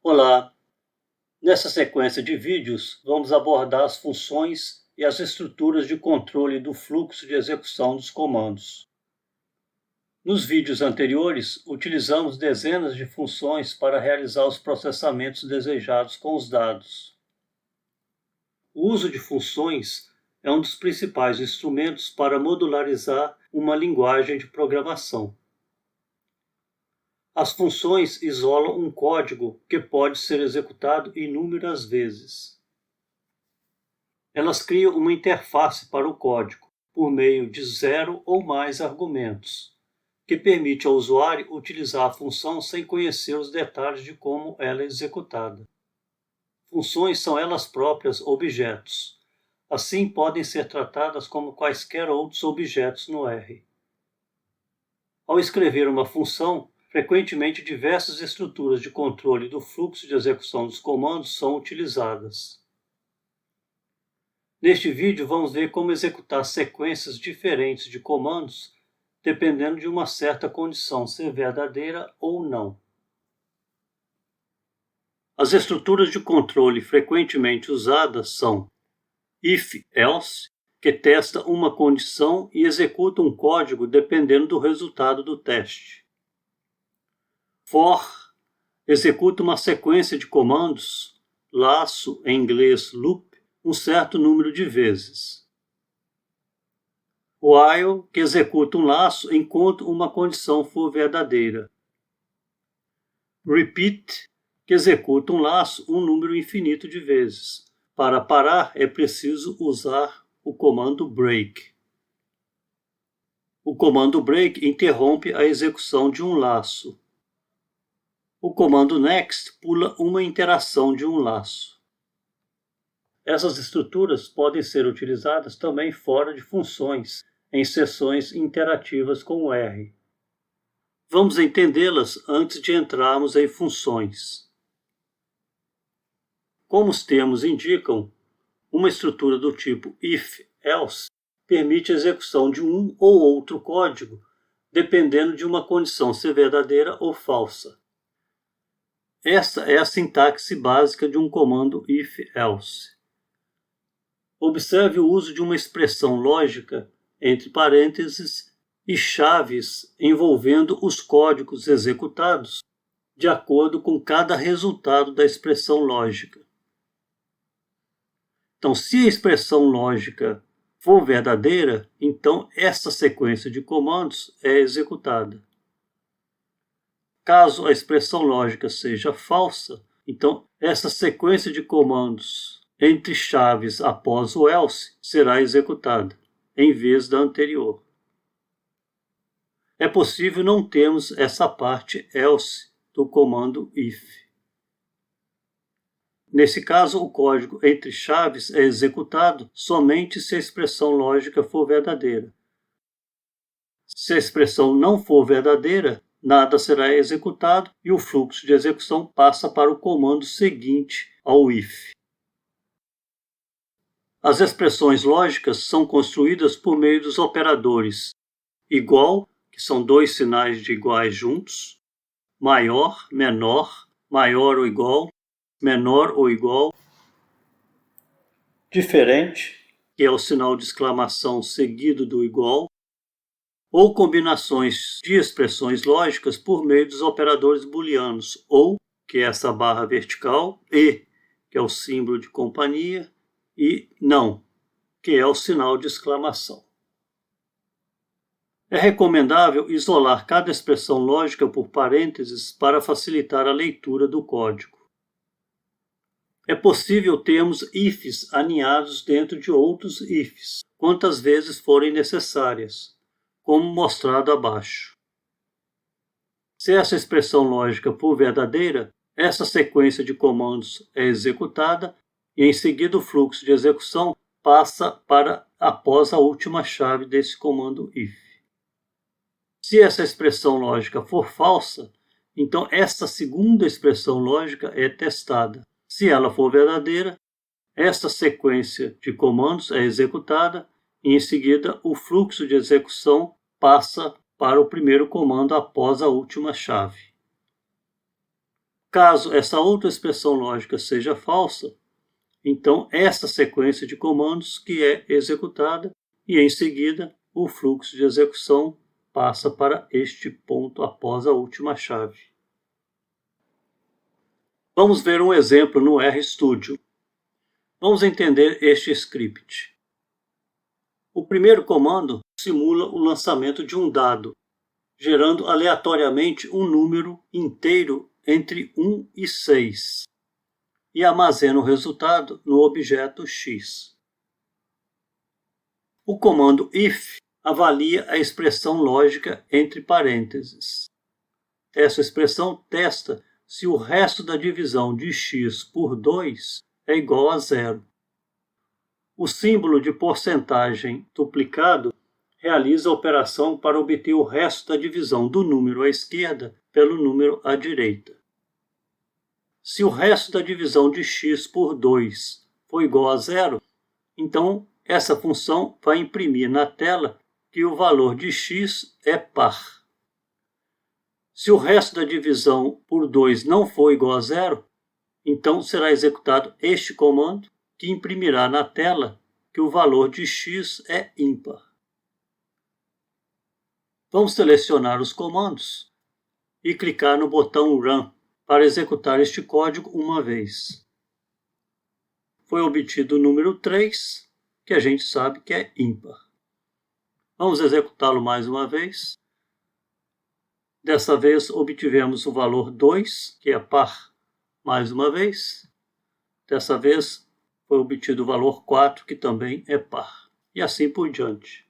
Olá! Nessa sequência de vídeos, vamos abordar as funções e as estruturas de controle do fluxo de execução dos comandos. Nos vídeos anteriores, utilizamos dezenas de funções para realizar os processamentos desejados com os dados. O uso de funções é um dos principais instrumentos para modularizar uma linguagem de programação. As funções isolam um código que pode ser executado inúmeras vezes. Elas criam uma interface para o código, por meio de 0 ou mais argumentos, que permite ao usuário utilizar a função sem conhecer os detalhes de como ela é executada. Funções são elas próprias objetos. Assim, podem ser tratadas como quaisquer outros objetos no R. Ao escrever uma função, frequentemente diversas estruturas de controle do fluxo de execução dos comandos são utilizadas. Neste vídeo, vamos ver como executar sequências diferentes de comandos, dependendo de uma certa condição ser verdadeira ou não. As estruturas de controle frequentemente usadas são if-else, que testa uma condição e executa um código dependendo do resultado do teste. For executa uma sequência de comandos, laço em inglês loop, um certo número de vezes. While, que executa um laço enquanto uma condição for verdadeira. Repeat, que executa um laço um número infinito de vezes. Para parar, é preciso usar o comando break. O comando break interrompe a execução de um laço. O comando next pula uma interação de um laço. Essas estruturas podem ser utilizadas também fora de funções, em sessões interativas com o R. Vamos entendê-las antes de entrarmos em funções. Como os termos indicam, uma estrutura do tipo if-else permite a execução de um ou outro código, dependendo de uma condição ser verdadeira ou falsa. Esta é a sintaxe básica de um comando if-else. Observe o uso de uma expressão lógica entre parênteses e chaves envolvendo os códigos executados de acordo com cada resultado da expressão lógica. Então, se a expressão lógica for verdadeira, então essa sequência de comandos é executada. Caso a expressão lógica seja falsa, então essa sequência de comandos entre chaves após o else será executada, em vez da anterior. É possível não termos essa parte else do comando if. Nesse caso, o código entre chaves é executado somente se a expressão lógica for verdadeira. Se a expressão não for verdadeira, nada será executado e o fluxo de execução passa para o comando seguinte ao if. As expressões lógicas são construídas por meio dos operadores igual, que são dois sinais de iguais juntos, maior, menor, maior ou igual, menor ou igual, diferente, que é o sinal de exclamação seguido do igual, ou combinações de expressões lógicas por meio dos operadores booleanos, ou, que é essa barra vertical, e, que é o símbolo de companhia, e não, que é o sinal de exclamação. É recomendável isolar cada expressão lógica por parênteses para facilitar a leitura do código. É possível termos ifs aninhados dentro de outros ifs, quantas vezes forem necessárias, como mostrado abaixo. Se essa expressão lógica for verdadeira, essa sequência de comandos é executada e em seguida o fluxo de execução passa para após a última chave desse comando if. Se essa expressão lógica for falsa, então essa segunda expressão lógica é testada. Se ela for verdadeira, esta sequência de comandos é executada e em seguida o fluxo de execução passa para o primeiro comando após a última chave. Caso essa outra expressão lógica seja falsa, então essa sequência de comandos que é executada e em seguida o fluxo de execução passa para este ponto após a última chave. Vamos ver um exemplo no RStudio. Vamos entender este script. O primeiro comando simula o lançamento de um dado, gerando aleatoriamente um número inteiro entre 1 e 6, e armazena o resultado no objeto x. O comando if avalia a expressão lógica entre parênteses. Essa expressão testa se o resto da divisão de x por 2 é igual a 0. O símbolo de porcentagem duplicado realiza a operação para obter o resto da divisão do número à esquerda pelo número à direita. Se o resto da divisão de x por 2 for igual a 0, então essa função vai imprimir na tela que o valor de x é par. Se o resto da divisão por 2 não for igual a 0, então será executado este comando, que imprimirá na tela que o valor de x é ímpar. Vamos selecionar os comandos e clicar no botão Run para executar este código uma vez. Foi obtido o número 3, que a gente sabe que é ímpar. Vamos executá-lo mais uma vez. Dessa vez obtivemos o valor 2, que é par, mais uma vez. Dessa vez foi obtido o valor 4, que também é par. E assim por diante.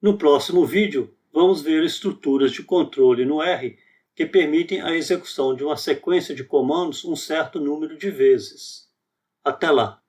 No próximo vídeo, vamos ver estruturas de controle no R que permitem a execução de uma sequência de comandos um certo número de vezes. Até lá!